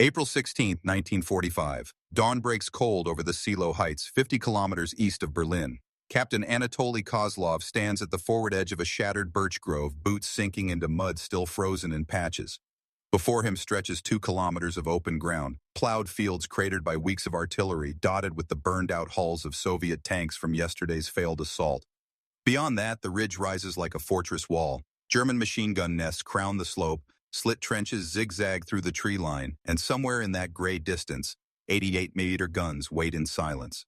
April 16, 1945. Dawn breaks cold over the Seelow Heights, 50 kilometers east of Berlin. Captain Anatoly Kozlov stands at the forward edge of a shattered birch grove, boots sinking into mud still frozen in patches. Before him stretches 2 kilometers of open ground, plowed fields cratered by weeks of artillery, dotted with the burned-out hulls of Soviet tanks from yesterday's failed assault. Beyond that, the ridge rises like a fortress wall. German machine gun nests crown the slope, slit trenches zigzag through the tree line, and somewhere in that gray distance, 88mm guns wait in silence.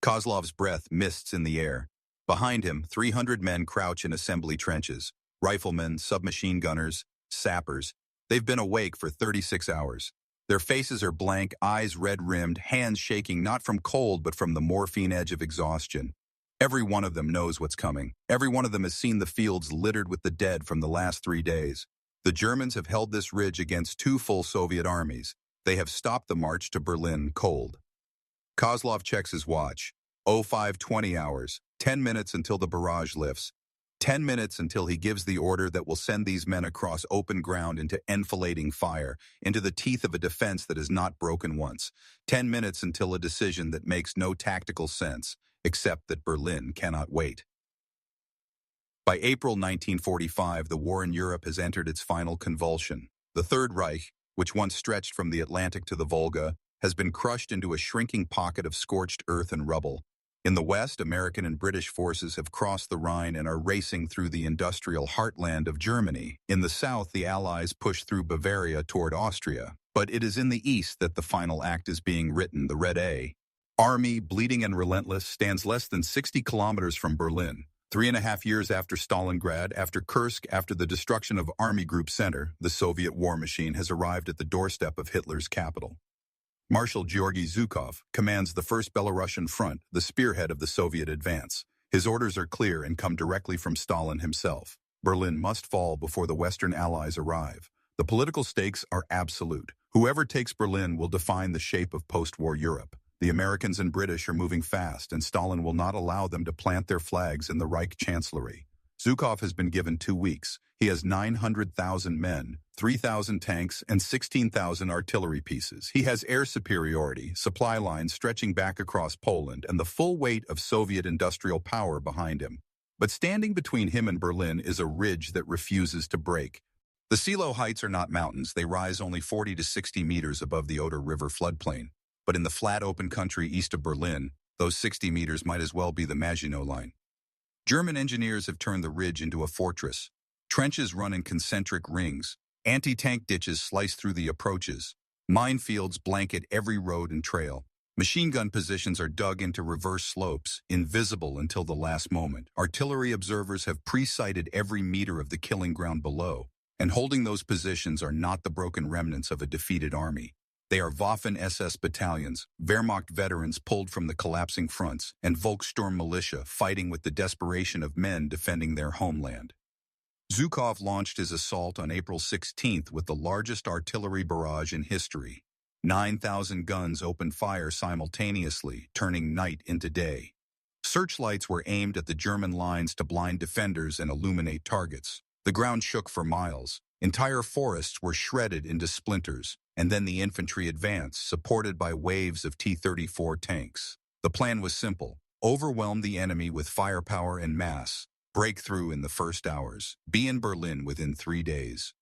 Kozlov's breath mists in the air. Behind him, 300 men crouch in assembly trenches. Riflemen, submachine gunners, sappers. They've been awake for 36 hours. Their faces are blank, eyes red-rimmed, hands shaking not from cold but from the morphine edge of exhaustion. Every one of them knows what's coming. Every one of them has seen the fields littered with the dead from the last 3 days. The Germans have held this ridge against 2 full Soviet armies. They have stopped the march to Berlin cold. Kozlov checks his watch. 05:20 hours, 10 minutes until the barrage lifts. 10 minutes until he gives the order that will send these men across open ground into enfilading fire, into the teeth of a defense that has not broken once. 10 minutes until a decision that makes no tactical sense, except that Berlin cannot wait. By April 1945, the war in Europe has entered its final convulsion. The Third Reich, which once stretched from the Atlantic to the Volga, has been crushed into a shrinking pocket of scorched earth and rubble. In the West, American and British forces have crossed the Rhine and are racing through the industrial heartland of Germany. In the South, the Allies push through Bavaria toward Austria. But it is in the East that the final act is being written, the Red Army, bleeding and relentless, stands less than 60 kilometers from Berlin. 3.5 years after Stalingrad, after Kursk, after the destruction of Army Group Center, the Soviet war machine has arrived at the doorstep of Hitler's capital. Marshal Georgy Zhukov commands the First Belarusian Front, the spearhead of the Soviet advance. His orders are clear and come directly from Stalin himself. Berlin must fall before the Western Allies arrive. The political stakes are absolute. Whoever takes Berlin will define the shape of post-war Europe. The Americans and British are moving fast, and Stalin will not allow them to plant their flags in the Reich Chancellery. Zhukov has been given 2 weeks. He has 900,000 men, 3,000 tanks, and 16,000 artillery pieces. He has air superiority, supply lines stretching back across Poland, and the full weight of Soviet industrial power behind him. But standing between him and Berlin is a ridge that refuses to break. The Seelow Heights are not mountains. They rise only 40 to 60 meters above the Oder River floodplain. But in the flat open country east of Berlin, those 60 meters might as well be the Maginot Line. German engineers have turned the ridge into a fortress. Trenches run in concentric rings. Anti-tank ditches slice through the approaches. Minefields blanket every road and trail. Machine gun positions are dug into reverse slopes, invisible until the last moment. Artillery observers have pre-sighted every meter of the killing ground below, and holding those positions are not the broken remnants of a defeated army. They are Waffen-SS battalions, Wehrmacht veterans pulled from the collapsing fronts, and Volkssturm militia fighting with the desperation of men defending their homeland. Zhukov launched his assault on April 16th with the largest artillery barrage in history. 9,000 guns opened fire simultaneously, turning night into day. Searchlights were aimed at the German lines to blind defenders and illuminate targets. The ground shook for miles. Entire forests were shredded into splinters, and then the infantry advanced, supported by waves of T-34 tanks. The plan was simple: overwhelm the enemy with firepower and mass, break through in the first hours, be in Berlin within 3 days.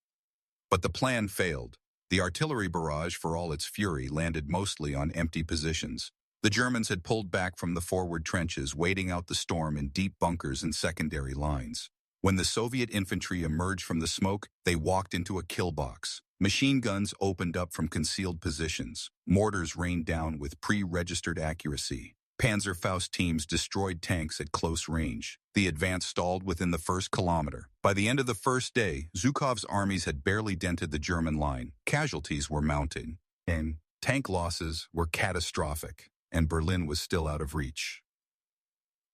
But the plan failed. The artillery barrage, for all its fury, landed mostly on empty positions. The Germans had pulled back from the forward trenches, waiting out the storm in deep bunkers and secondary lines. When the Soviet infantry emerged from the smoke, they walked into a kill box. Machine guns opened up from concealed positions. Mortars rained down with pre-registered accuracy. Panzerfaust teams destroyed tanks at close range. The advance stalled within the first kilometer. By the end of the first day, Zhukov's armies had barely dented the German line. Casualties were mounting, and tank losses were catastrophic, and Berlin was still out of reach.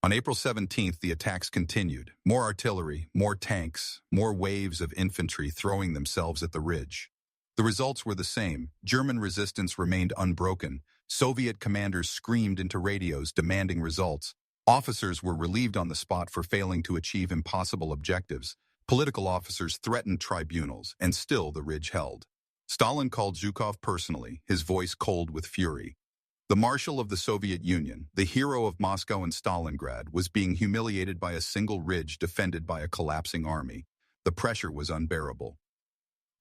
On April 17th, the attacks continued. More artillery, more tanks, more waves of infantry throwing themselves at the ridge. The results were the same. German resistance remained unbroken. Soviet commanders screamed into radios demanding results. Officers were relieved on the spot for failing to achieve impossible objectives. Political officers threatened tribunals, and still the ridge held. Stalin called Zhukov personally, his voice cold with fury. The Marshal of the Soviet Union, the hero of Moscow and Stalingrad, was being humiliated by a single ridge defended by a collapsing army. The pressure was unbearable.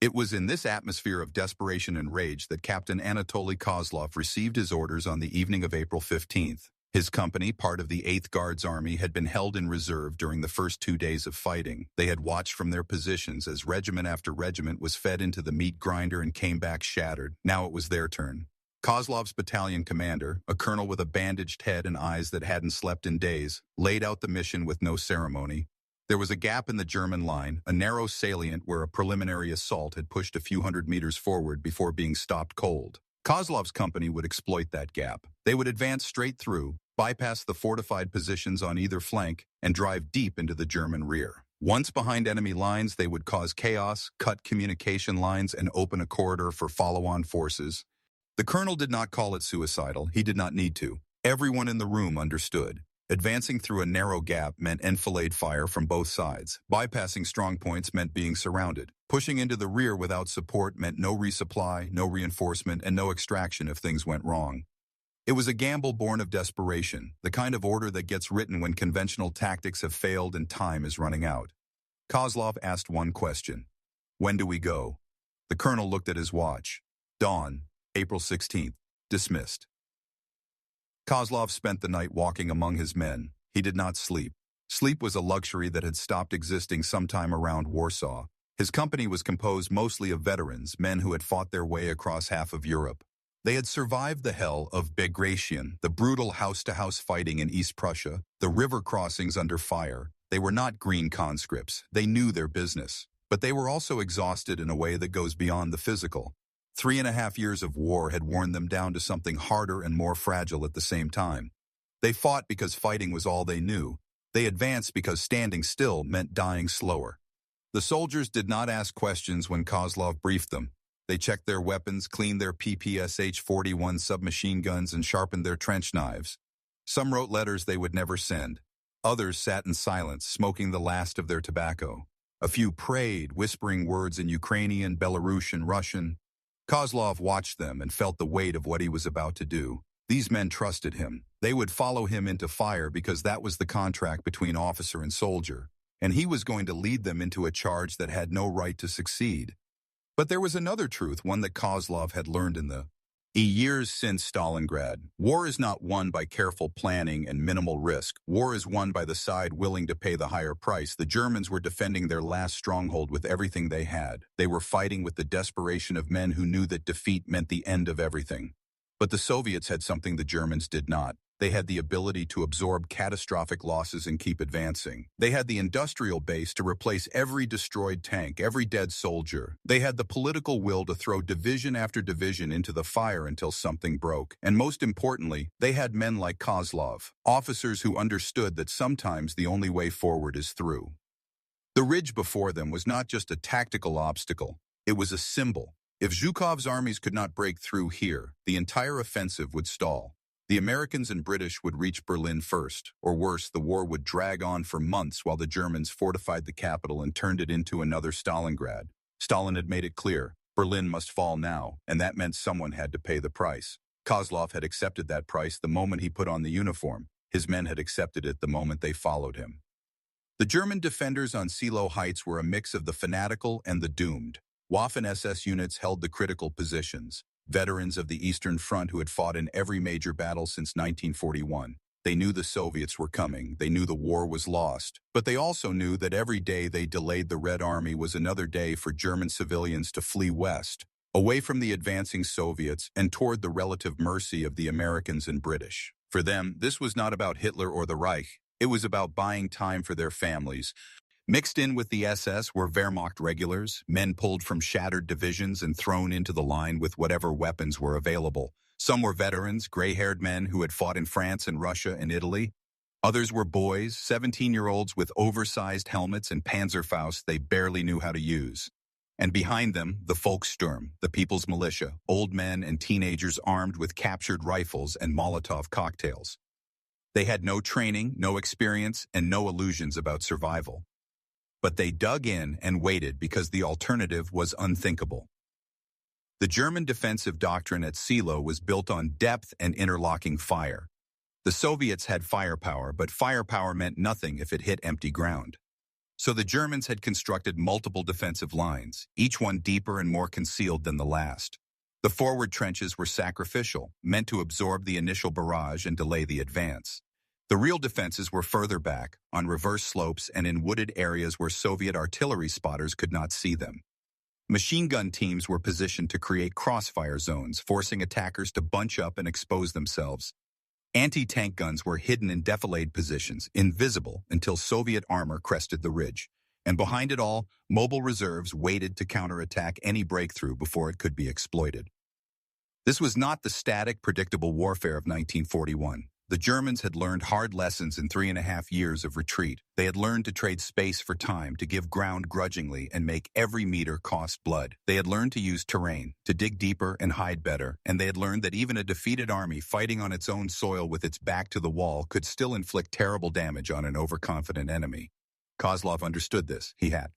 It was in this atmosphere of desperation and rage that Captain Anatoly Kozlov received his orders on the evening of April 15th. His company, part of the 8th Guards Army, had been held in reserve during the first 2 days of fighting. They had watched from their positions as regiment after regiment was fed into the meat grinder and came back shattered. Now it was their turn. Kozlov's battalion commander, a colonel with a bandaged head and eyes that hadn't slept in days, laid out the mission with no ceremony. There was a gap in the German line, a narrow salient where a preliminary assault had pushed a few hundred meters forward before being stopped cold. Kozlov's company would exploit that gap. They would advance straight through, bypass the fortified positions on either flank, and drive deep into the German rear. Once behind enemy lines, they would cause chaos, cut communication lines, and open a corridor for follow-on forces. The colonel did not call it suicidal. He did not need to. Everyone in the room understood. Advancing through a narrow gap meant enfilade fire from both sides. Bypassing strong points meant being surrounded. Pushing into the rear without support meant no resupply, no reinforcement, and no extraction if things went wrong. It was a gamble born of desperation, the kind of order that gets written when conventional tactics have failed and time is running out. Kozlov asked one question. When do we go? The colonel looked at his watch. Dawn, April 16th. Dismissed. Kozlov spent the night walking among his men. He did not sleep. Sleep was a luxury that had stopped existing sometime around Warsaw. His company was composed mostly of veterans, men who had fought their way across half of Europe. They had survived the hell of Bagration, the brutal house-to-house fighting in East Prussia, the river crossings under fire. They were not green conscripts. They knew their business. But they were also exhausted in a way that goes beyond the physical. 3.5 years of war had worn them down to something harder and more fragile at the same time. They fought because fighting was all they knew. They advanced because standing still meant dying slower. The soldiers did not ask questions when Kozlov briefed them. They checked their weapons, cleaned their PPSH-41 submachine guns, and sharpened their trench knives. Some wrote letters they would never send. Others sat in silence, smoking the last of their tobacco. A few prayed, whispering words in Ukrainian, Belarusian, Russian. Kozlov watched them and felt the weight of what he was about to do. These men trusted him. They would follow him into fire because that was the contract between officer and soldier, and he was going to lead them into a charge that had no right to succeed. But there was another truth, one that Kozlov had learned in the years since Stalingrad. War is not won by careful planning and minimal risk. War is won by the side willing to pay the higher price. The Germans were defending their last stronghold with everything they had. They were fighting with the desperation of men who knew that defeat meant the end of everything. But the Soviets had something the Germans did not. They had the ability to absorb catastrophic losses and keep advancing. They had the industrial base to replace every destroyed tank, every dead soldier. They had the political will to throw division after division into the fire until something broke. And most importantly, they had men like Kozlov, officers who understood that sometimes the only way forward is through. The ridge before them was not just a tactical obstacle. It was a symbol. If Zhukov's armies could not break through here, the entire offensive would stall. The Americans and British would reach Berlin first, or worse, the war would drag on for months while the Germans fortified the capital and turned it into another Stalingrad. Stalin had made it clear, Berlin must fall now, and that meant someone had to pay the price. Kozlov had accepted that price the moment he put on the uniform. His men had accepted it the moment they followed him. The German defenders on Seelow Heights were a mix of the fanatical and the doomed. Waffen-SS units held the critical positions. Veterans of the Eastern Front who had fought in every major battle since 1941. They knew the Soviets were coming. They knew the war was lost. But they also knew that every day they delayed the Red Army was another day for German civilians to flee west, away from the advancing Soviets and toward the relative mercy of the Americans and British. For them, this was not about Hitler or the Reich. It was about buying time for their families. Mixed in with the SS were Wehrmacht regulars, men pulled from shattered divisions and thrown into the line with whatever weapons were available. Some were veterans, gray-haired men who had fought in France and Russia and Italy. Others were boys, 17-year-olds with oversized helmets and Panzerfausts they barely knew how to use. And behind them, the Volkssturm, the People's Militia, old men and teenagers armed with captured rifles and Molotov cocktails. They had no training, no experience, and no illusions about survival. But they dug in and waited because the alternative was unthinkable. The German defensive doctrine at Seelow was built on depth and interlocking fire. The Soviets had firepower, but firepower meant nothing if it hit empty ground. So the Germans had constructed multiple defensive lines, each one deeper and more concealed than the last. The forward trenches were sacrificial, meant to absorb the initial barrage and delay the advance. The real defenses were further back, on reverse slopes and in wooded areas where Soviet artillery spotters could not see them. Machine gun teams were positioned to create crossfire zones, forcing attackers to bunch up and expose themselves. Anti-tank guns were hidden in defilade positions, invisible until Soviet armor crested the ridge. And behind it all, mobile reserves waited to counterattack any breakthrough before it could be exploited. This was not the static, predictable warfare of 1941. The Germans had learned hard lessons in 3.5 years of retreat. They had learned to trade space for time, to give ground grudgingly and make every meter cost blood. They had learned to use terrain, to dig deeper and hide better, and they had learned that even a defeated army fighting on its own soil with its back to the wall could still inflict terrible damage on an overconfident enemy. Kozlov understood this. He had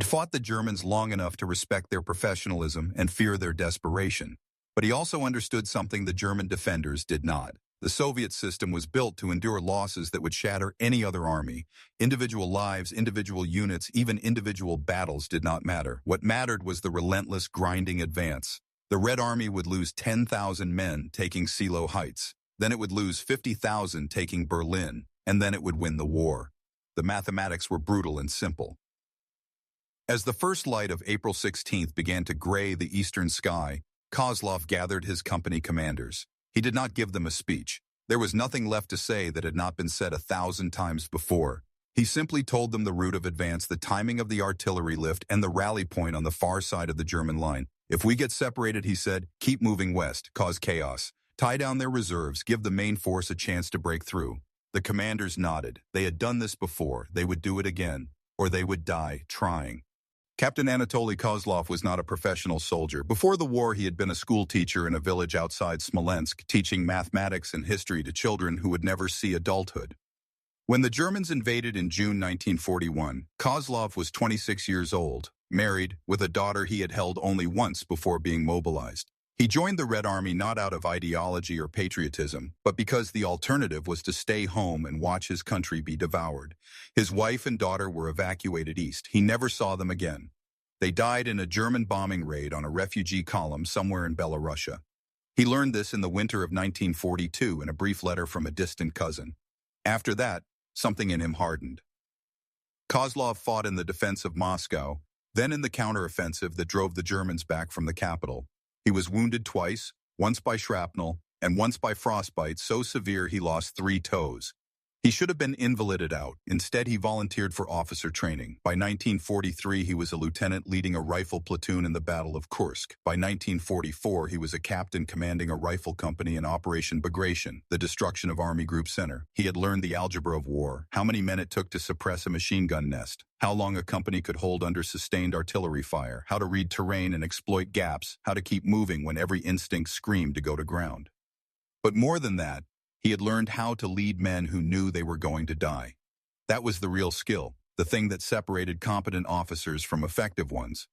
fought the Germans long enough to respect their professionalism and fear their desperation. But he also understood something the German defenders did not. The Soviet system was built to endure losses that would shatter any other army. Individual lives, individual units, even individual battles did not matter. What mattered was the relentless, grinding advance. The Red Army would lose 10,000 men taking Seelow Heights. Then it would lose 50,000 taking Berlin, and then it would win the war. The mathematics were brutal and simple. As the first light of April 16th began to gray the eastern sky, Kozlov gathered his company commanders. He did not give them a speech. There was nothing left to say that had not been said 1,000 times before. He simply told them the route of advance, the timing of the artillery lift, and the rally point on the far side of the German line. If we get separated, he said, keep moving west, cause chaos. Tie down their reserves, give the main force a chance to break through. The commanders nodded. They had done this before. They would do it again, or they would die trying. Captain Anatoly Kozlov was not a professional soldier. Before the war, he had been a school teacher in a village outside Smolensk, teaching mathematics and history to children who would never see adulthood. When the Germans invaded in June 1941, Kozlov was 26 years old, married, with a daughter he had held only once before being mobilized. He joined the Red Army not out of ideology or patriotism, but because the alternative was to stay home and watch his country be devoured. His wife and daughter were evacuated east. He never saw them again. They died in a German bombing raid on a refugee column somewhere in Belarusia. He learned this in the winter of 1942 in a brief letter from a distant cousin. After that, something in him hardened. Kozlov fought in the defense of Moscow, then in the counteroffensive that drove the Germans back from the capital. He was wounded twice, once by shrapnel and once by frostbite so severe he lost 3 toes. He should have been invalided out. Instead, he volunteered for officer training. By 1943, he was a lieutenant leading a rifle platoon in the Battle of Kursk. By 1944, he was a captain commanding a rifle company in Operation Bagration, the destruction of Army Group Center. He had learned the algebra of war, how many men it took to suppress a machine gun nest, how long a company could hold under sustained artillery fire, how to read terrain and exploit gaps, how to keep moving when every instinct screamed to go to ground. But more than that, he had learned how to lead men who knew they were going to die. That was the real skill, the thing that separated competent officers from effective ones.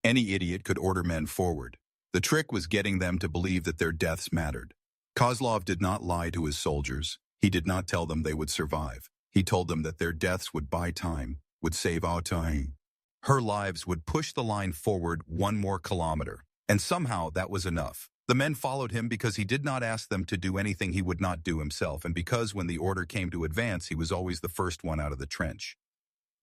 Any idiot could order men forward. The trick was getting them to believe that their deaths mattered. Kozlov did not lie to his soldiers. He did not tell them they would survive. He told them that their deaths would buy time, would save our time. Her lives would push the line forward 1 more kilometer. And somehow that was enough. The men followed him because he did not ask them to do anything he would not do himself, and because when the order came to advance, he was always the first one out of the trench.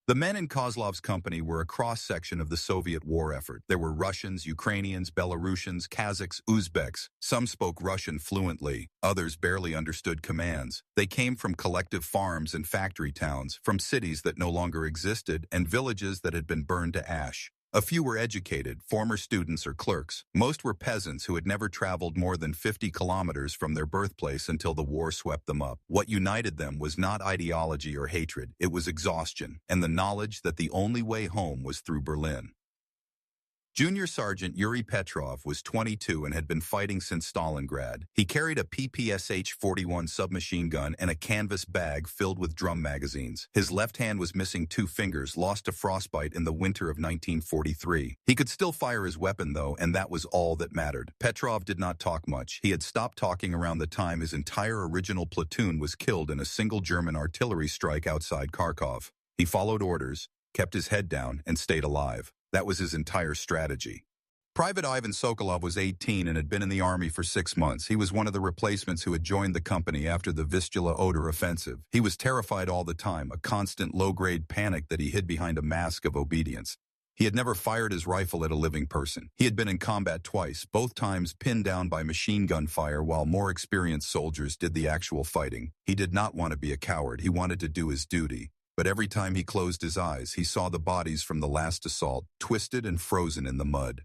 The men in Kozlov's company were a cross-section of the Soviet war effort. There were Russians, Ukrainians, Belarusians, Kazakhs, Uzbeks. Some spoke Russian fluently, others barely understood commands. They came from collective farms and factory towns, from cities that no longer existed and villages that had been burned to ash. A few were educated, former students or clerks. Most were peasants who had never traveled more than 50 kilometers from their birthplace until the war swept them up. What united them was not ideology or hatred, it was exhaustion, and the knowledge that the only way home was through Berlin. Junior Sergeant Yuri Petrov was 22 and had been fighting since Stalingrad. He carried a PPSH-41 submachine gun and a canvas bag filled with drum magazines. His left hand was missing 2 fingers, lost to frostbite in the winter of 1943. He could still fire his weapon, though, and that was all that mattered. Petrov did not talk much. He had stopped talking around the time his entire original platoon was killed in a single German artillery strike outside Kharkov. He followed orders, kept his head down, and stayed alive. That was his entire strategy. Private Ivan Sokolov was 18 and had been in the army for 6 months. He was one of the replacements who had joined the company after the Vistula-Oder offensive. He was terrified all the time, a constant low-grade panic that he hid behind a mask of obedience. He had never fired his rifle at a living person. He had been in combat twice, both times pinned down by machine gun fire while more experienced soldiers did the actual fighting. He did not want to be a coward. He wanted to do his duty. But every time he closed his eyes, he saw the bodies from the last assault, twisted and frozen in the mud.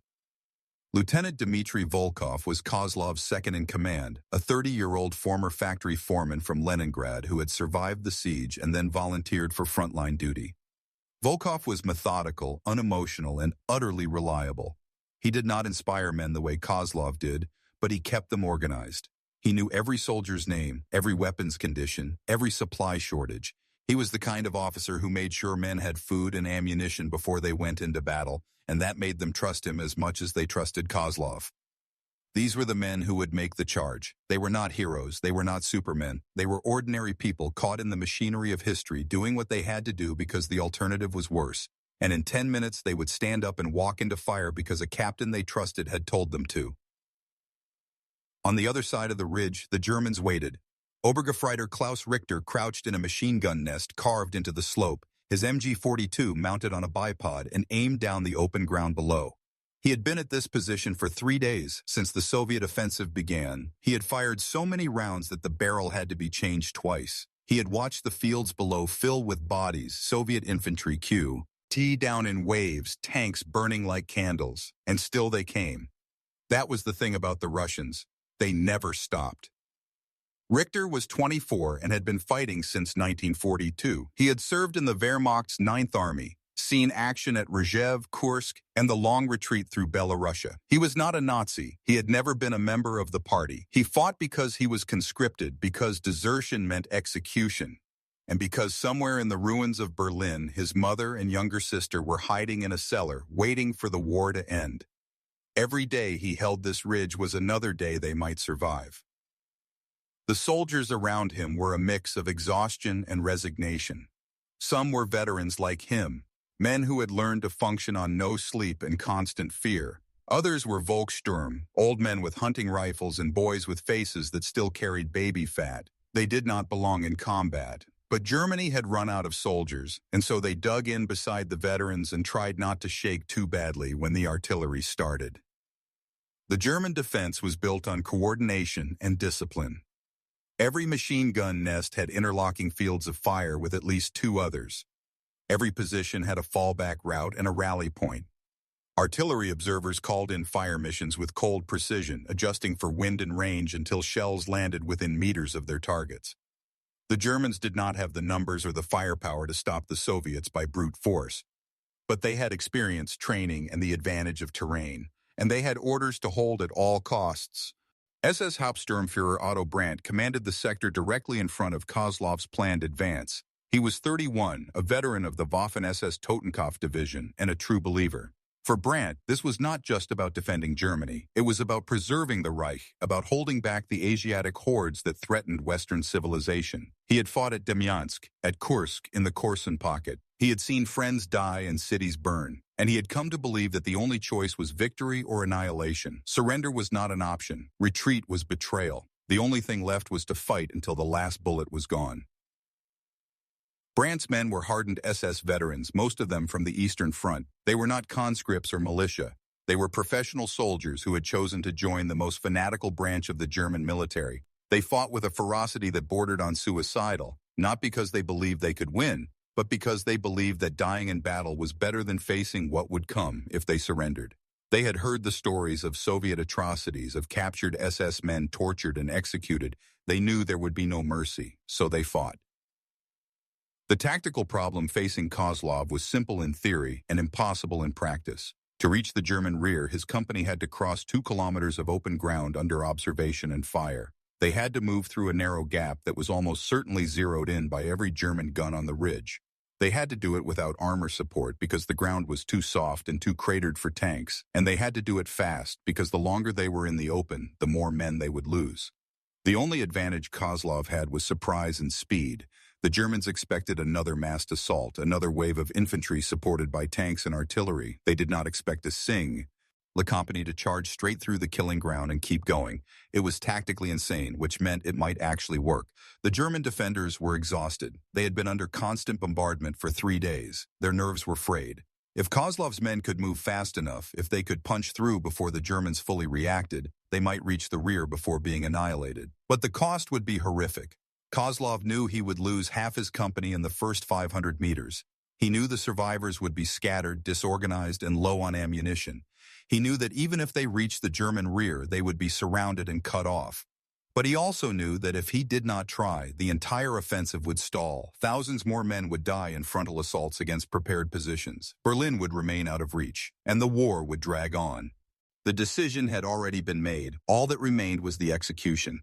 Lieutenant Dmitry Volkov was Kozlov's second-in-command, a 30-year-old former factory foreman from Leningrad who had survived the siege and then volunteered for frontline duty. Volkov was methodical, unemotional, and utterly reliable. He did not inspire men the way Kozlov did, but he kept them organized. He knew every soldier's name, every weapon's condition, every supply shortage. He was the kind of officer who made sure men had food and ammunition before they went into battle, and that made them trust him as much as they trusted Kozlov. These were the men who would make the charge. They were not heroes, they were not supermen. They were ordinary people caught in the machinery of history, doing what they had to do because the alternative was worse. And in 10 minutes they would stand up and walk into fire because a captain they trusted had told them to. On the other side of the ridge, the Germans waited. Obergefreiter Klaus Richter crouched in a machine gun nest carved into the slope, his MG-42 mounted on a bipod and aimed down the open ground below. He had been at this position for 3 days since the Soviet offensive began. He had fired so many rounds that the barrel had to be changed twice. He had watched the fields below fill with bodies, Soviet infantry T down in waves, tanks burning like candles, and still they came. That was the thing about the Russians. They never stopped. Richter was 24 and had been fighting since 1942. He had served in the Wehrmacht's 9th Army, seen action at Rzhev, Kursk, and the long retreat through Belorussia. He was not a Nazi. He had never been a member of the party. He fought because he was conscripted, because desertion meant execution, and because somewhere in the ruins of Berlin, his mother and younger sister were hiding in a cellar, waiting for the war to end. Every day he held this ridge was another day they might survive. The soldiers around him were a mix of exhaustion and resignation. Some were veterans like him, men who had learned to function on no sleep and constant fear. Others were Volkssturm, old men with hunting rifles and boys with faces that still carried baby fat. They did not belong in combat. But Germany had run out of soldiers, and so they dug in beside the veterans and tried not to shake too badly when the artillery started. The German defense was built on coordination and discipline. Every machine gun nest had interlocking fields of fire with at least 2 others. Every position had a fallback route and a rally point. Artillery observers called in fire missions with cold precision, adjusting for wind and range until shells landed within meters of their targets. The Germans did not have the numbers or the firepower to stop the Soviets by brute force. But they had experience, training, and the advantage of terrain, and they had orders to hold at all costs. SS Hauptsturmführer Otto Brandt commanded the sector directly in front of Kozlov's planned advance. He was 31, a veteran of the Waffen-SS Totenkopf division, and a true believer. For Brandt, this was not just about defending Germany. It was about preserving the Reich, about holding back the Asiatic hordes that threatened Western civilization. He had fought at Demyansk, at Kursk, in the Korsun pocket. He had seen friends die and cities burn, and he had come to believe that the only choice was victory or annihilation. Surrender was not an option. Retreat was betrayal. The only thing left was to fight until the last bullet was gone. Brandt's men were hardened SS veterans, most of them from the Eastern Front. They were not conscripts or militia. They were professional soldiers who had chosen to join the most fanatical branch of the German military. They fought with a ferocity that bordered on suicidal, not because they believed they could win, but because they believed that dying in battle was better than facing what would come if they surrendered. They had heard the stories of Soviet atrocities, of captured SS men tortured and executed. They knew there would be no mercy, so they fought. The tactical problem facing Kozlov was simple in theory and impossible in practice. To reach the German rear, his company had to cross 2 kilometers of open ground under observation and fire. They had to move through a narrow gap that was almost certainly zeroed in by every German gun on the ridge. They had to do it without armor support because the ground was too soft and too cratered for tanks, and they had to do it fast because the longer they were in the open, the more men they would lose. The only advantage Kozlov had was surprise and speed. The Germans expected another massed assault, another wave of infantry supported by tanks and artillery. They did not expect a sing. The company to charge straight through the killing ground and keep going. It was tactically insane, which meant it might actually work. The German defenders were exhausted. They had been under constant bombardment for 3 days. Their nerves were frayed. If Kozlov's men could move fast enough, if they could punch through before the Germans fully reacted, they might reach the rear before being annihilated. But the cost would be horrific. Kozlov knew he would lose half his company in the first 500 meters. He knew the survivors would be scattered, disorganized, and low on ammunition. He knew that even if they reached the German rear, they would be surrounded and cut off. But he also knew that if he did not try, the entire offensive would stall. Thousands more men would die in frontal assaults against prepared positions. Berlin would remain out of reach, and the war would drag on. The decision had already been made. All that remained was the execution.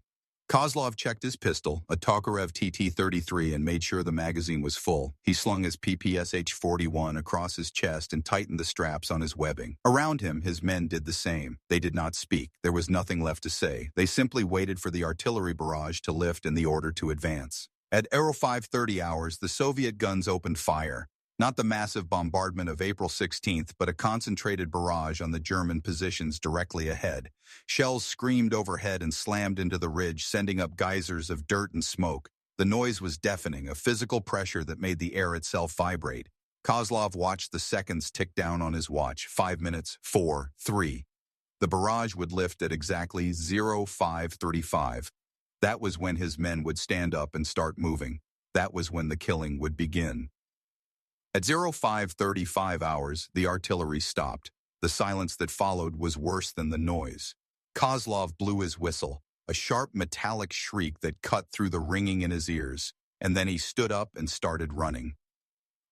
Kozlov checked his pistol, a Tokarev TT-33, and made sure the magazine was full. He slung his PPSH-41 across his chest and tightened the straps on his webbing. Around him, his men did the same. They did not speak. There was nothing left to say. They simply waited for the artillery barrage to lift and the order to advance. At 0530 hours, the Soviet guns opened fire. Not the massive bombardment of April 16th, but a concentrated barrage on the German positions directly ahead. Shells screamed overhead and slammed into the ridge, sending up geysers of dirt and smoke. The noise was deafening, a physical pressure that made the air itself vibrate. Kozlov watched the seconds tick down on his watch. 5 minutes, 4, 3. The barrage would lift at exactly 0535. That was when his men would stand up and start moving. That was when the killing would begin. At 0535 hours, the artillery stopped. The silence that followed was worse than the noise. Kozlov blew his whistle, a sharp metallic shriek that cut through the ringing in his ears, and then he stood up and started running.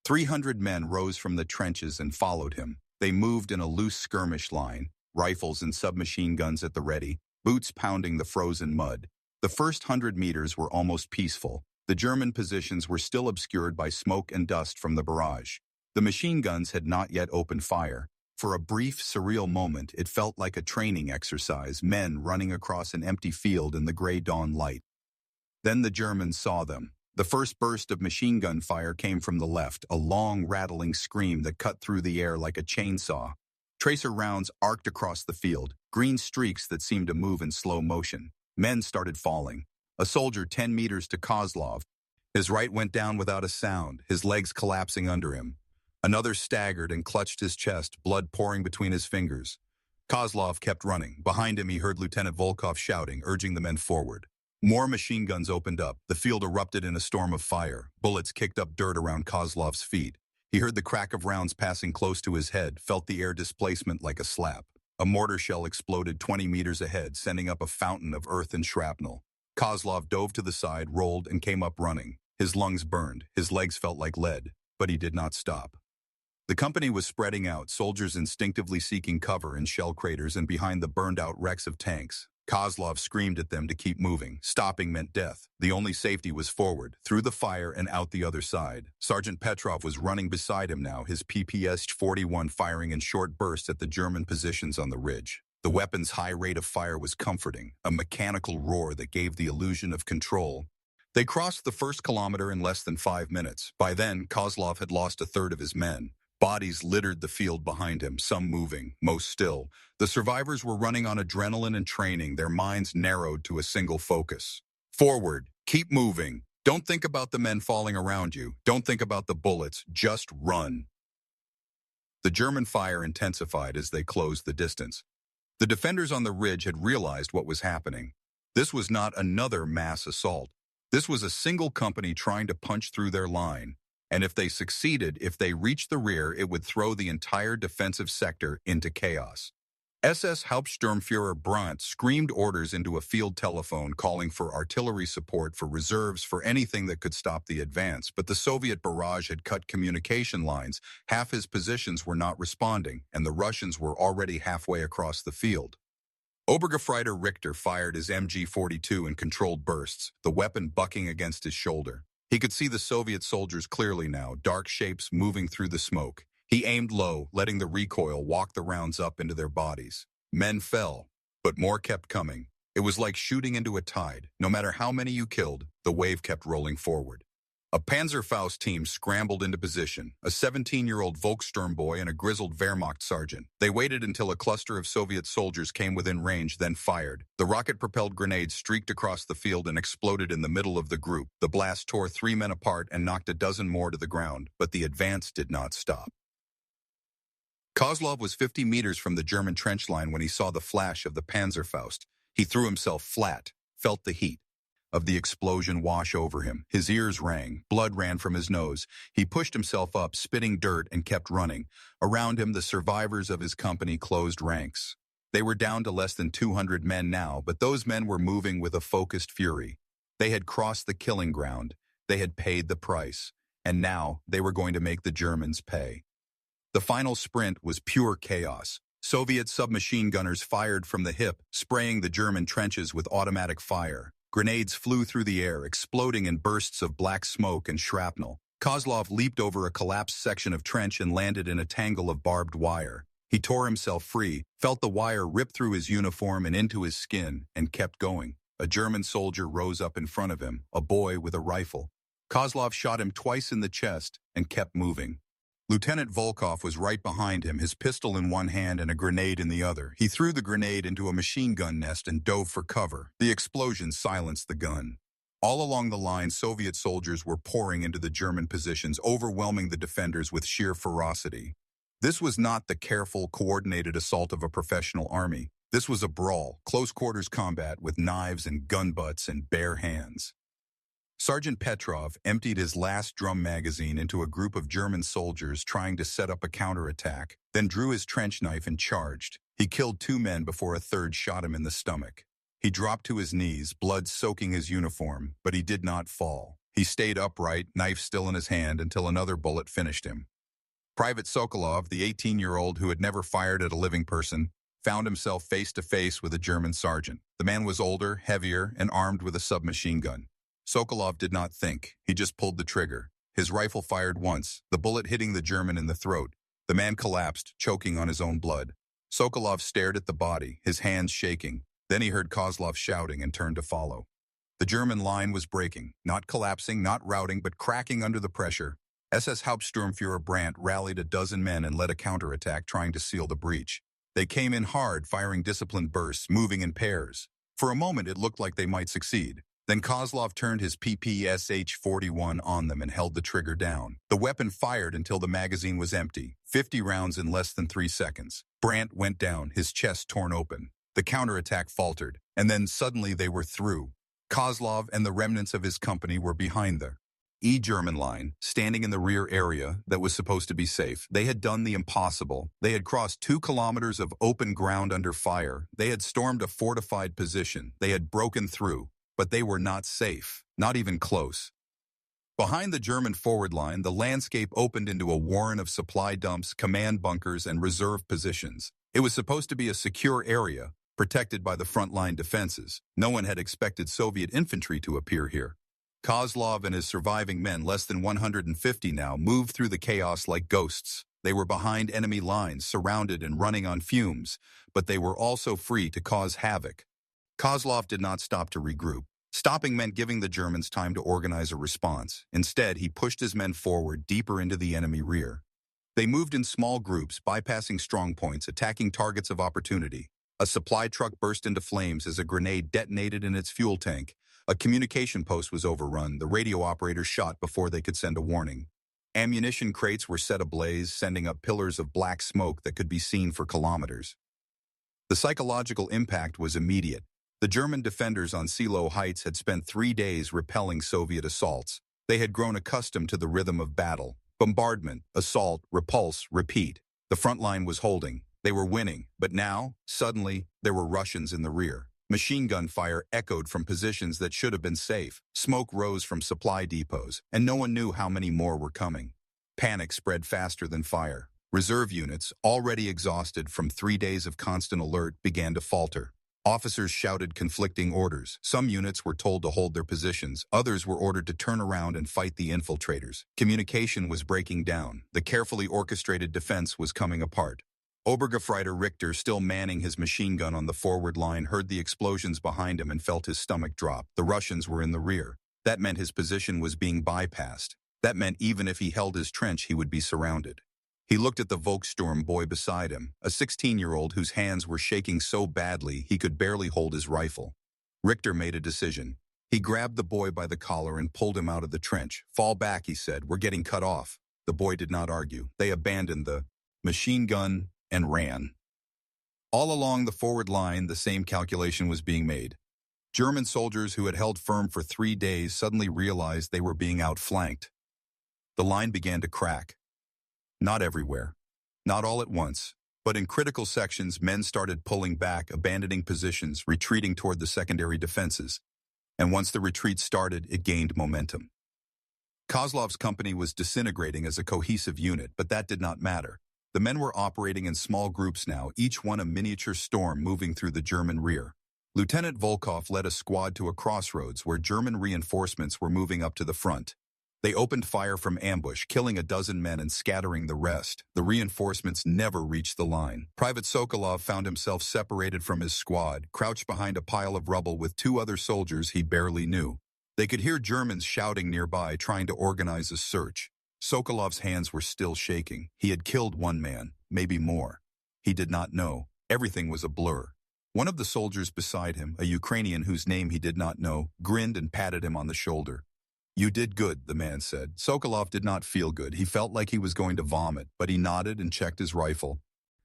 300 men rose from the trenches and followed him. They moved in a loose skirmish line, rifles and submachine guns at the ready, boots pounding the frozen mud. The first 100 meters were almost peaceful. The German positions were still obscured by smoke and dust from the barrage. The machine guns had not yet opened fire. For a brief, surreal moment, it felt like a training exercise, men running across an empty field in the gray dawn light. Then the Germans saw them. The first burst of machine gun fire came from the left, a long, rattling scream that cut through the air like a chainsaw. Tracer rounds arced across the field, green streaks that seemed to move in slow motion. Men started falling. A soldier 10 meters to Kozlov. His right went down without a sound, his legs collapsing under him. Another staggered and clutched his chest, blood pouring between his fingers. Kozlov kept running. Behind him, he heard Lieutenant Volkov shouting, urging the men forward. More machine guns opened up. The field erupted in a storm of fire. Bullets kicked up dirt around Kozlov's feet. He heard the crack of rounds passing close to his head, felt the air displacement like a slap. A mortar shell exploded 20 meters ahead, sending up a fountain of earth and shrapnel. Kozlov dove to the side, rolled, and came up running. His lungs burned. His legs felt like lead, but he did not stop. The company was spreading out, soldiers instinctively seeking cover in shell craters and behind the burned-out wrecks of tanks. Kozlov screamed at them to keep moving. Stopping meant death. The only safety was forward, through the fire and out the other side. Sergeant Petrov was running beside him now, his PPS-41 firing in short bursts at the German positions on the ridge. The weapon's high rate of fire was comforting, a mechanical roar that gave the illusion of control. They crossed the first kilometer in less than 5 minutes. By then, Kozlov had lost a third of his men. Bodies littered the field behind him, some moving, most still. The survivors were running on adrenaline and training, their minds narrowed to a single focus. Forward, keep moving. Don't think about the men falling around you. Don't think about the bullets, just run. The German fire intensified as they closed the distance. The defenders on the ridge had realized what was happening. This was not another mass assault. This was a single company trying to punch through their line. And if they succeeded, if they reached the rear, it would throw the entire defensive sector into chaos. SS Hauptsturmführer Brandt screamed orders into a field telephone calling for artillery support for reserves for anything that could stop the advance, but the Soviet barrage had cut communication lines, half his positions were not responding, and the Russians were already halfway across the field. Obergefreiter Richter fired his MG-42 in controlled bursts, the weapon bucking against his shoulder. He could see the Soviet soldiers clearly now, dark shapes moving through the smoke. He aimed low, letting the recoil walk the rounds up into their bodies. Men fell, but more kept coming. It was like shooting into a tide. No matter how many you killed, the wave kept rolling forward. A Panzerfaust team scrambled into position, a 17-year-old Volkssturm boy and a grizzled Wehrmacht sergeant. They waited until a cluster of Soviet soldiers came within range, then fired. The rocket-propelled grenades streaked across the field and exploded in the middle of the group. The blast tore 3 men apart and knocked a dozen more to the ground, but the advance did not stop. Kozlov was 50 meters from the German trench line when he saw the flash of the Panzerfaust. He threw himself flat, felt the heat of the explosion wash over him. His ears rang, blood ran from his nose. He pushed himself up, spitting dirt, and kept running. Around him, the survivors of his company closed ranks. They were down to less than 200 men now, but those men were moving with a focused fury. They had crossed the killing ground. They had paid the price. And now they were going to make the Germans pay. The final sprint was pure chaos. Soviet submachine gunners fired from the hip, spraying the German trenches with automatic fire. Grenades flew through the air, exploding in bursts of black smoke and shrapnel. Kozlov leaped over a collapsed section of trench and landed in a tangle of barbed wire. He tore himself free, felt the wire rip through his uniform and into his skin, and kept going. A German soldier rose up in front of him, a boy with a rifle. Kozlov shot him twice in the chest and kept moving. Lieutenant Volkov was right behind him, his pistol in one hand and a grenade in the other. He threw the grenade into a machine gun nest and dove for cover. The explosion silenced the gun. All along the line, Soviet soldiers were pouring into the German positions, overwhelming the defenders with sheer ferocity. This was not the careful, coordinated assault of a professional army. This was a brawl, close-quarters combat with knives and gun butts and bare hands. Sergeant Petrov emptied his last drum magazine into a group of German soldiers trying to set up a counterattack, then drew his trench knife and charged. He killed 2 men before a third shot him in the stomach. He dropped to his knees, blood soaking his uniform, but he did not fall. He stayed upright, knife still in his hand, until another bullet finished him. Private Sokolov, the 18-year-old who had never fired at a living person, found himself face-to-face with a German sergeant. The man was older, heavier, and armed with a submachine gun. Sokolov did not think. He just pulled the trigger. His rifle fired once, the bullet hitting the German in the throat. The man collapsed, choking on his own blood. Sokolov stared at the body, his hands shaking. Then he heard Kozlov shouting and turned to follow. The German line was breaking, not collapsing, not routing, but cracking under the pressure. SS Hauptsturmführer Brandt rallied a dozen men and led a counterattack trying to seal the breach. They came in hard, firing disciplined bursts, moving in pairs. For a moment, it looked like they might succeed. Then Kozlov turned his PPSH-41 on them and held the trigger down. The weapon fired until the magazine was empty, 50 rounds in less than 3 seconds. Brandt went down, his chest torn open. The counterattack faltered, and then suddenly they were through. Kozlov and the remnants of his company were behind the German line, standing in the rear area that was supposed to be safe. They had done the impossible. They had crossed 2 kilometers of open ground under fire. They had stormed a fortified position. They had broken through. But they were not safe, not even close. Behind the German forward line, the landscape opened into a warren of supply dumps, command bunkers, and reserve positions. It was supposed to be a secure area, protected by the front-line defenses. No one had expected Soviet infantry to appear here. Kozlov and his surviving men, less than 150 now, moved through the chaos like ghosts. They were behind enemy lines, surrounded and running on fumes, but they were also free to cause havoc. Kozlov did not stop to regroup. Stopping meant giving the Germans time to organize a response. Instead, he pushed his men forward, deeper into the enemy rear. They moved in small groups, bypassing strong points, attacking targets of opportunity. A supply truck burst into flames as a grenade detonated in its fuel tank. A communication post was overrun. The radio operator shot before they could send a warning. Ammunition crates were set ablaze, sending up pillars of black smoke that could be seen for kilometers. The psychological impact was immediate. The German defenders on Seelow Heights had spent 3 days repelling Soviet assaults. They had grown accustomed to the rhythm of battle. Bombardment, assault, repulse, repeat. The front line was holding. They were winning, but now, suddenly, there were Russians in the rear. Machine gun fire echoed from positions that should have been safe. Smoke rose from supply depots, and no one knew how many more were coming. Panic spread faster than fire. Reserve units, already exhausted from 3 days of constant alert, began to falter. Officers shouted conflicting orders. Some units were told to hold their positions. Others were ordered to turn around and fight the infiltrators. Communication was breaking down. The carefully orchestrated defense was coming apart. Obergefreiter Richter, still manning his machine gun on the forward line, heard the explosions behind him and felt his stomach drop. The Russians were in the rear. That meant his position was being bypassed. That meant even if he held his trench, he would be surrounded. He looked at the Volkssturm boy beside him, a 16-year-old whose hands were shaking so badly he could barely hold his rifle. Richter made a decision. He grabbed the boy by the collar and pulled him out of the trench. "Fall back," he said. "We're getting cut off." The boy did not argue. They abandoned the machine gun and ran. All along the forward line, the same calculation was being made. German soldiers who had held firm for 3 days suddenly realized they were being outflanked. The line began to crack. Not everywhere, not all at once, but in critical sections, men started pulling back, abandoning positions, retreating toward the secondary defenses. And once the retreat started, it gained momentum. Kozlov's company was disintegrating as a cohesive unit, but that did not matter. The men were operating in small groups now, each one a miniature storm moving through the German rear. Lieutenant Volkov led a squad to a crossroads where German reinforcements were moving up to the front. They opened fire from ambush, killing a dozen men and scattering the rest. The reinforcements never reached the line. Private Sokolov found himself separated from his squad, crouched behind a pile of rubble with 2 other soldiers he barely knew. They could hear Germans shouting nearby, trying to organize a search. Sokolov's hands were still shaking. He had killed 1 man, maybe more. He did not know. Everything was a blur. One of the soldiers beside him, a Ukrainian whose name he did not know, grinned and patted him on the shoulder. "You did good," the man said. Sokolov did not feel good. He felt like he was going to vomit, but he nodded and checked his rifle.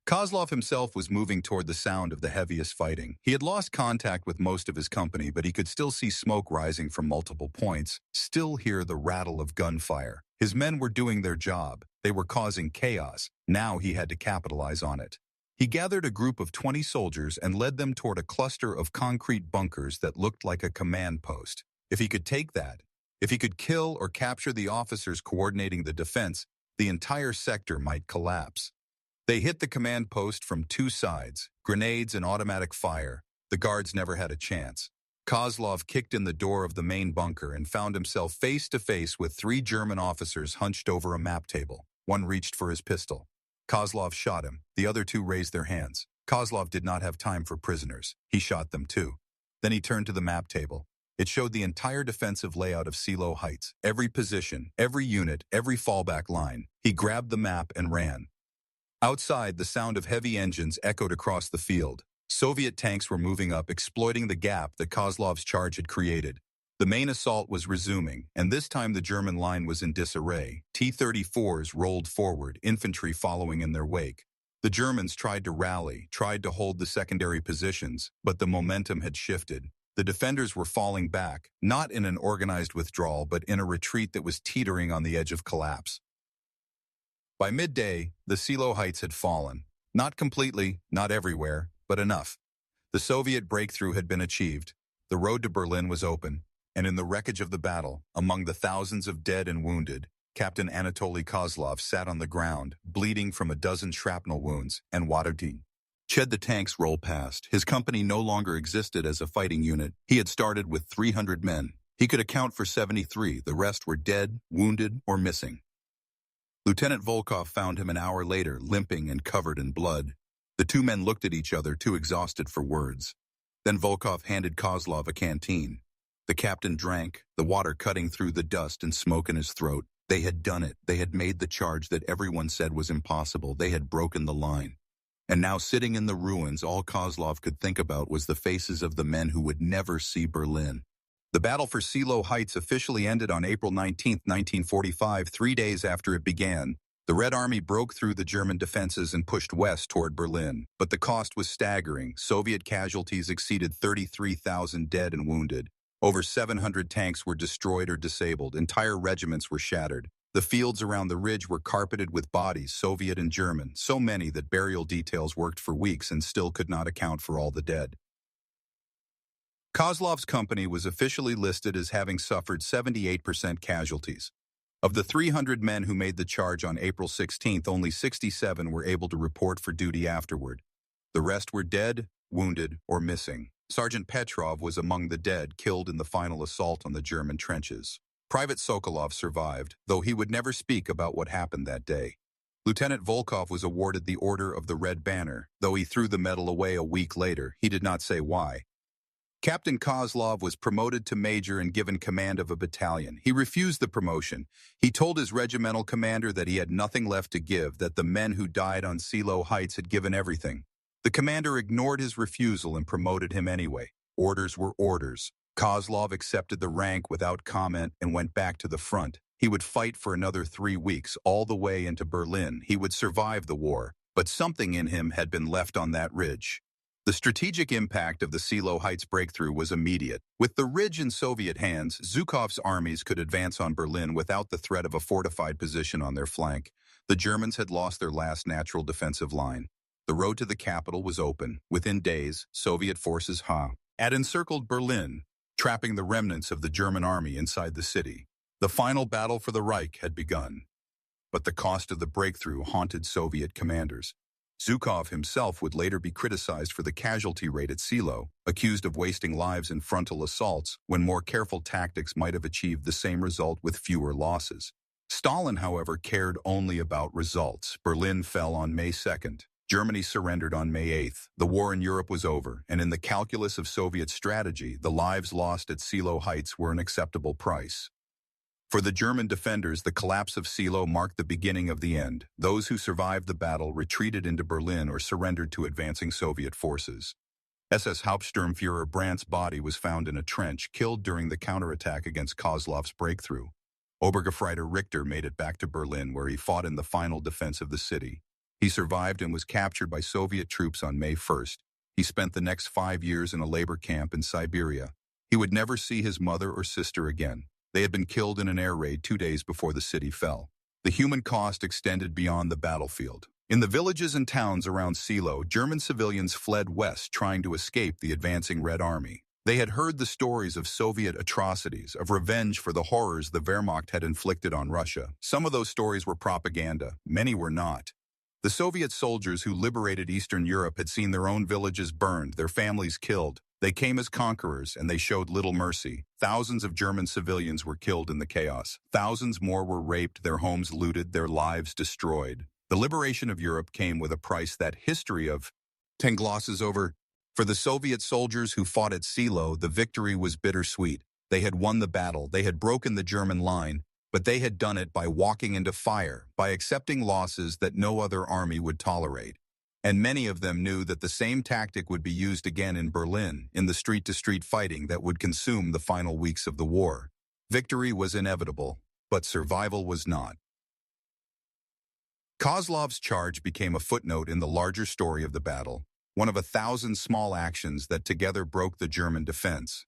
Kozlov himself was moving toward the sound of the heaviest fighting. He had lost contact with most of his company, but he could still see smoke rising from multiple points, still hear the rattle of gunfire. His men were doing their job. They were causing chaos. Now he had to capitalize on it. He gathered a group of 20 soldiers and led them toward a cluster of concrete bunkers that looked like a command post. If he could take that, if he could kill or capture the officers coordinating the defense, the entire sector might collapse. They hit the command post from 2 sides, grenades and automatic fire. The guards never had a chance. Kozlov kicked in the door of the main bunker and found himself face to face with 3 German officers hunched over a map table. One reached for his pistol. Kozlov shot him. The other 2 raised their hands. Kozlov did not have time for prisoners. He shot them too. Then he turned to the map table. It showed the entire defensive layout of Seelow Heights, every position, every unit, every fallback line. He grabbed the map and ran. Outside, the sound of heavy engines echoed across the field. Soviet tanks were moving up, exploiting the gap that Kozlov's charge had created. The main assault was resuming, and this time the German line was in disarray. T-34s rolled forward, infantry following in their wake. The Germans tried to rally, tried to hold the secondary positions, but the momentum had shifted. The defenders were falling back, not in an organized withdrawal, but in a retreat that was teetering on the edge of collapse. By midday, the Seelow Heights had fallen. Not completely, not everywhere, but enough. The Soviet breakthrough had been achieved. The road to Berlin was open, and in the wreckage of the battle, among the thousands of dead and wounded, Captain Anatoly Kozlov sat on the ground, bleeding from a dozen shrapnel wounds, and watered. Ched the tanks roll past. His company no longer existed as a fighting unit. He had started with 300 men. He could account for 73. The rest were dead, wounded, or missing. Lieutenant Volkov found him an hour later, limping and covered in blood. The 2 men looked at each other, too exhausted for words. Then Volkov handed Kozlov a canteen. The captain drank, the water cutting through the dust and smoke in his throat. They had done it. They had made the charge that everyone said was impossible. They had broken the line. And now, sitting in the ruins, all Kozlov could think about was the faces of the men who would never see Berlin. The battle for Seelow Heights officially ended on April 19, 1945, 3 days after it began. The Red Army broke through the German defenses and pushed west toward Berlin. But the cost was staggering. Soviet casualties exceeded 33,000 dead and wounded. Over 700 tanks were destroyed or disabled. Entire regiments were shattered. The fields around the ridge were carpeted with bodies, Soviet and German, so many that burial details worked for weeks and still could not account for all the dead. Kozlov's company was officially listed as having suffered 78% casualties. Of the 300 men who made the charge on April 16th, only 67 were able to report for duty afterward. The rest were dead, wounded, or missing. Sergeant Petrov was among the dead killed in the final assault on the German trenches. Private Sokolov survived, though he would never speak about what happened that day. Lieutenant Volkov was awarded the Order of the Red Banner, though he threw the medal away a week later. He did not say why. Captain Kozlov was promoted to major and given command of a battalion. He refused the promotion. He told his regimental commander that he had nothing left to give, that the men who died on Seelow Heights had given everything. The commander ignored his refusal and promoted him anyway. Orders were orders. Kozlov accepted the rank without comment and went back to the front. He would fight for another 3 weeks, all the way into Berlin. He would survive the war, but something in him had been left on that ridge. The strategic impact of the Seelow Heights breakthrough was immediate. With the ridge in Soviet hands, Zhukov's armies could advance on Berlin without the threat of a fortified position on their flank. The Germans had lost their last natural defensive line. The road to the capital was open. Within days, Soviet forces had encircled Berlin, trapping the remnants of the German army inside the city. The final battle for the Reich had begun. But the cost of the breakthrough haunted Soviet commanders. Zhukov himself would later be criticized for the casualty rate at Seelow, accused of wasting lives in frontal assaults when more careful tactics might have achieved the same result with fewer losses. Stalin, however, cared only about results. Berlin fell on May 2nd. Germany surrendered on May 8th. The war in Europe was over, and in the calculus of Soviet strategy, the lives lost at Seelow Heights were an acceptable price. For the German defenders, the collapse of Seelow marked the beginning of the end. Those who survived the battle retreated into Berlin or surrendered to advancing Soviet forces. SS Hauptsturmführer Brandt's body was found in a trench, killed during the counterattack against Kozlov's breakthrough. Obergefreiter Richter made it back to Berlin, where he fought in the final defense of the city. He survived and was captured by Soviet troops on May 1st. He spent the next 5 years in a labor camp in Siberia. He would never see his mother or sister again. They had been killed in an air raid 2 days before the city fell. The human cost extended beyond the battlefield. In the villages and towns around Seelow, German civilians fled west trying to escape the advancing Red Army. They had heard the stories of Soviet atrocities, of revenge for the horrors the Wehrmacht had inflicted on Russia. Some of those stories were propaganda. Many were not. The Soviet soldiers who liberated Eastern Europe had seen their own villages burned, their families killed. They came as conquerors, and they showed little mercy. Thousands of German civilians were killed in the chaos. Thousands more were raped, their homes looted, their lives destroyed. The liberation of Europe came with a price that history of 10 glosses over. For the Soviet soldiers who fought at Seelow, the victory was bittersweet. They had won the battle, they had broken the German line, but they had done it by walking into fire, by accepting losses that no other army would tolerate. And many of them knew that the same tactic would be used again in Berlin, in the street-to-street fighting that would consume the final weeks of the war. Victory was inevitable, but survival was not. Kozlov's charge became a footnote in the larger story of the battle, one of 1,000 small actions that together broke the German defense.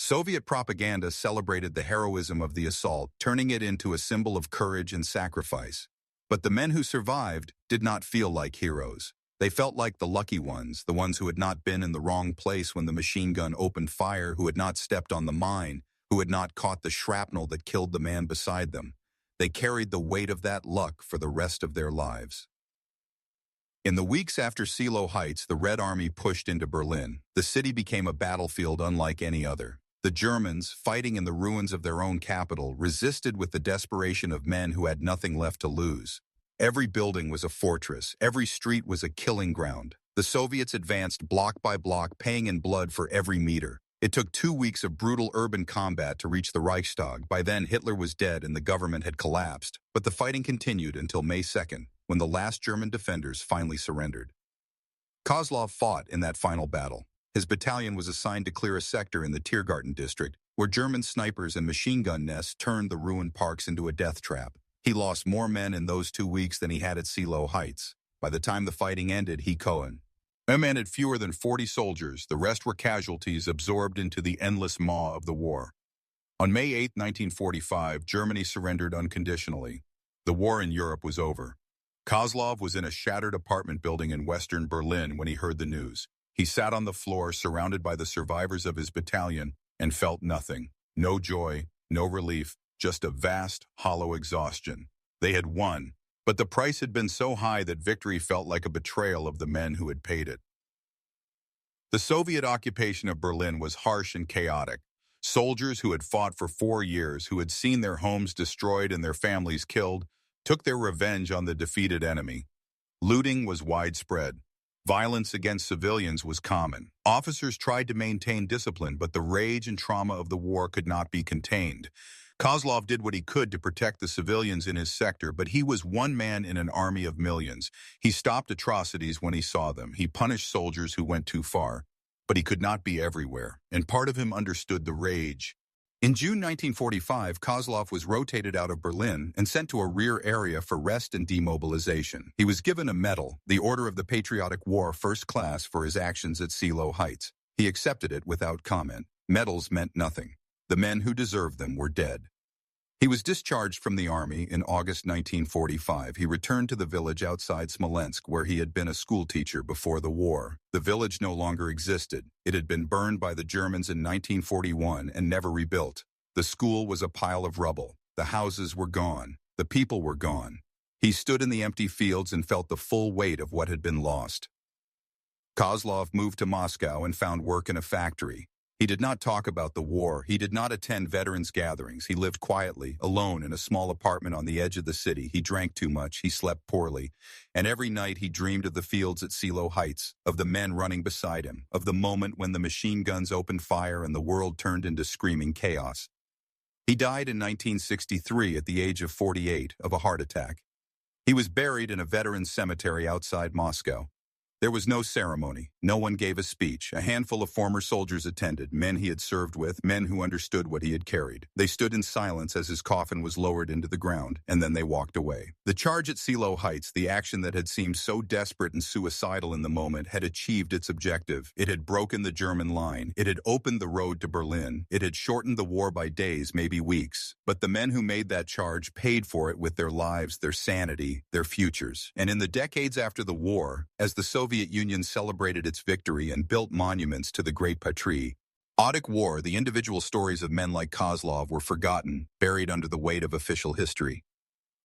Soviet propaganda celebrated the heroism of the assault, turning it into a symbol of courage and sacrifice. But the men who survived did not feel like heroes. They felt like the lucky ones, the ones who had not been in the wrong place when the machine gun opened fire, who had not stepped on the mine, who had not caught the shrapnel that killed the man beside them. They carried the weight of that luck for the rest of their lives. In the weeks after Seelow Heights, the Red Army pushed into Berlin. The city became a battlefield unlike any other. The Germans, fighting in the ruins of their own capital, resisted with the desperation of men who had nothing left to lose. Every building was a fortress. Every street was a killing ground. The Soviets advanced block by block, paying in blood for every meter. It took 2 weeks of brutal urban combat to reach the Reichstag. By then, Hitler was dead and the government had collapsed. But the fighting continued until May 2nd, when the last German defenders finally surrendered. Kozlov fought in that final battle. His battalion was assigned to clear a sector in the Tiergarten district, where German snipers and machine gun nests turned the ruined parks into a death trap. He lost more men in those 2 weeks than he had at Seelow Heights. By the time the fighting ended, he commanded fewer than 40 soldiers. The rest were casualties absorbed into the endless maw of the war. On May 8, 1945, Germany surrendered unconditionally. The war in Europe was over. Kozlov was in a shattered apartment building in western Berlin when he heard the news. He sat on the floor surrounded by the survivors of his battalion and felt nothing. No joy, no relief, just a vast, hollow exhaustion. They had won, but the price had been so high that victory felt like a betrayal of the men who had paid it. The Soviet occupation of Berlin was harsh and chaotic. Soldiers who had fought for 4 years, who had seen their homes destroyed and their families killed, took their revenge on the defeated enemy. Looting was widespread. Violence against civilians was common. Officers tried to maintain discipline, but the rage and trauma of the war could not be contained. Kozlov did what he could to protect the civilians in his sector, but he was one man in an army of millions. He stopped atrocities when he saw them. He punished soldiers who went too far. But he could not be everywhere, and part of him understood the rage. In June 1945, Kozlov was rotated out of Berlin and sent to a rear area for rest and demobilization. He was given a medal, the Order of the Patriotic War First Class, for his actions at Seelow Heights. He accepted it without comment. Medals meant nothing. The men who deserved them were dead. He was discharged from the army in August 1945. He returned to the village outside Smolensk, where he had been a schoolteacher before the war. The village no longer existed. It had been burned by the Germans in 1941 and never rebuilt. The school was a pile of rubble. The houses were gone. The people were gone. He stood in the empty fields and felt the full weight of what had been lost. Kozlov moved to Moscow and found work in a factory. He did not talk about the war. He did not attend veterans' gatherings. He lived quietly, alone in a small apartment on the edge of the city. He drank too much. He slept poorly. And every night he dreamed of the fields at Seelow Heights, of the men running beside him, of the moment when the machine guns opened fire and the world turned into screaming chaos. He died in 1963 at the age of 48 of a heart attack. He was buried in a veterans' cemetery outside Moscow. There was no ceremony. No one gave a speech. A handful of former soldiers attended, men he had served with, men who understood what he had carried. They stood in silence as his coffin was lowered into the ground, and then they walked away. The charge at Seelow Heights, the action that had seemed so desperate and suicidal in the moment, had achieved its objective. It had broken the German line. It had opened the road to Berlin. It had shortened the war by days, maybe weeks. But the men who made that charge paid for it with their lives, their sanity, their futures. And in the decades after the war, as the Soviet Union celebrated its victory and built monuments to the great patrie, war, the individual stories of men like Kozlov were forgotten, buried under the weight of official history.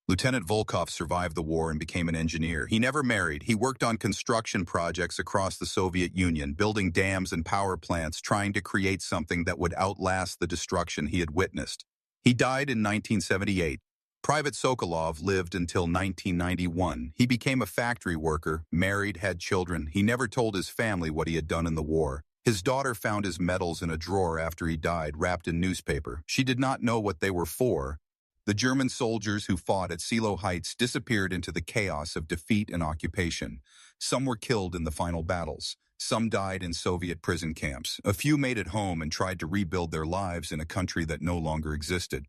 Lieutenant Volkov survived the war and became an engineer. He never married. He worked on construction projects across the Soviet Union, building dams and power plants, trying to create something that would outlast the destruction he had witnessed. He died in 1978. Private Sokolov lived until 1991. He became a factory worker, married, had children. He never told his family what he had done in the war. His daughter found his medals in a drawer after he died, wrapped in newspaper. She did not know what they were for. The German soldiers who fought at Seelow Heights disappeared into the chaos of defeat and occupation. Some were killed in the final battles. Some died in Soviet prison camps. A few made it home and tried to rebuild their lives in a country that no longer existed.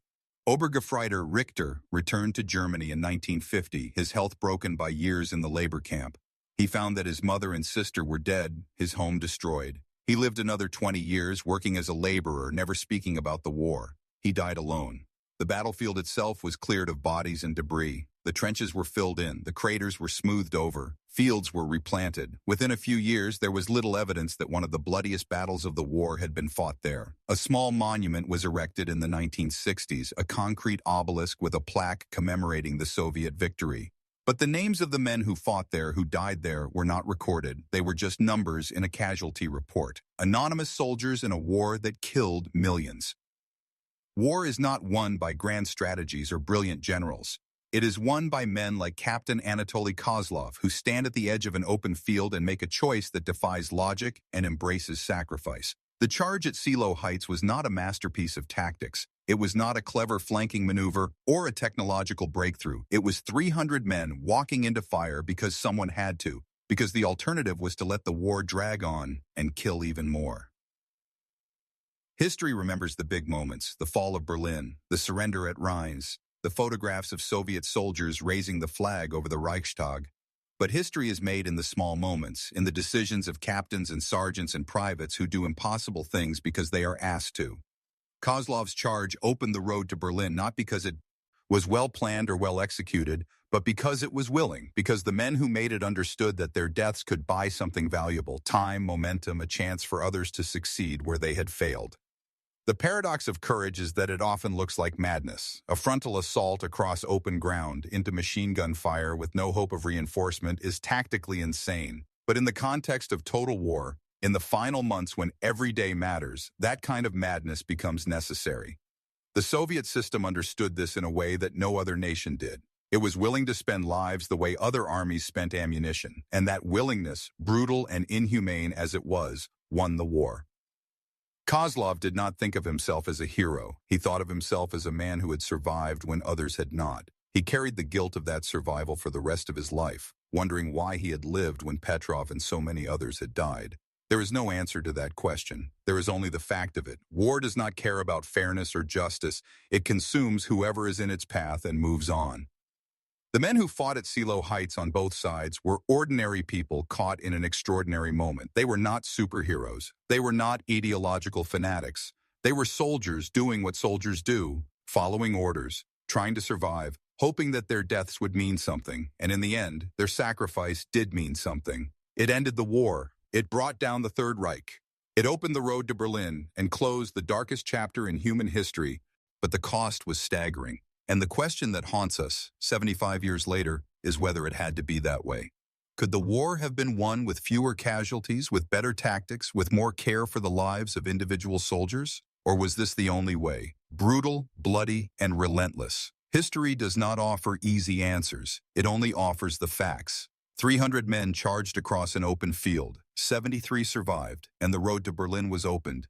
Obergefreiter Richter returned to Germany in 1950, his health broken by years in the labor camp. He found that his mother and sister were dead, his home destroyed. He lived another 20 years working as a laborer, never speaking about the war. He died alone. The battlefield itself was cleared of bodies and debris. The trenches were filled in, the craters were smoothed over, fields were replanted. Within a few years, there was little evidence that one of the bloodiest battles of the war had been fought there. A small monument was erected in the 1960s, a concrete obelisk with a plaque commemorating the Soviet victory. But the names of the men who fought there, who died there, were not recorded. They were just numbers in a casualty report. Anonymous soldiers in a war that killed millions. War is not won by grand strategies or brilliant generals. It is won by men like Captain Anatoly Kozlov, who stand at the edge of an open field and make a choice that defies logic and embraces sacrifice. The charge at Seelow Heights was not a masterpiece of tactics. It was not a clever flanking maneuver or a technological breakthrough. It was 300 men walking into fire because someone had to, because the alternative was to let the war drag on and kill even more. History remembers the big moments, the fall of Berlin, the surrender at Rheims, the photographs of Soviet soldiers raising the flag over the Reichstag. But history is made in the small moments, in the decisions of captains and sergeants and privates who do impossible things because they are asked to. Kozlov's charge opened the road to Berlin not because it was well planned or well executed, but because it was willing, because the men who made it understood that their deaths could buy something valuable: time, momentum, a chance for others to succeed where they had failed. The paradox of courage is that it often looks like madness, a frontal assault across open ground into machine gun fire with no hope of reinforcement is tactically insane. But in the context of total war, in the final months when every day matters, that kind of madness becomes necessary. The Soviet system understood this in a way that no other nation did. It was willing to spend lives the way other armies spent ammunition, and that willingness, brutal and inhumane as it was, won the war. Kozlov did not think of himself as a hero. He thought of himself as a man who had survived when others had not. He carried the guilt of that survival for the rest of his life, wondering why he had lived when Petrov and so many others had died. There is no answer to that question. There is only the fact of it. War does not care about fairness or justice. It consumes whoever is in its path and moves on. The men who fought at Seelow Heights on both sides were ordinary people caught in an extraordinary moment. They were not superheroes. They were not ideological fanatics. They were soldiers doing what soldiers do, following orders, trying to survive, hoping that their deaths would mean something, and in the end, their sacrifice did mean something. It ended the war. It brought down the Third Reich. It opened the road to Berlin and closed the darkest chapter in human history, but the cost was staggering. And the question that haunts us, 75 years later, is whether it had to be that way. Could the war have been won with fewer casualties, with better tactics, with more care for the lives of individual soldiers? Or was this the only way? Brutal, bloody, and relentless. History does not offer easy answers. It only offers the facts. 300 men charged across an open field. 73 survived, and the road to Berlin was opened.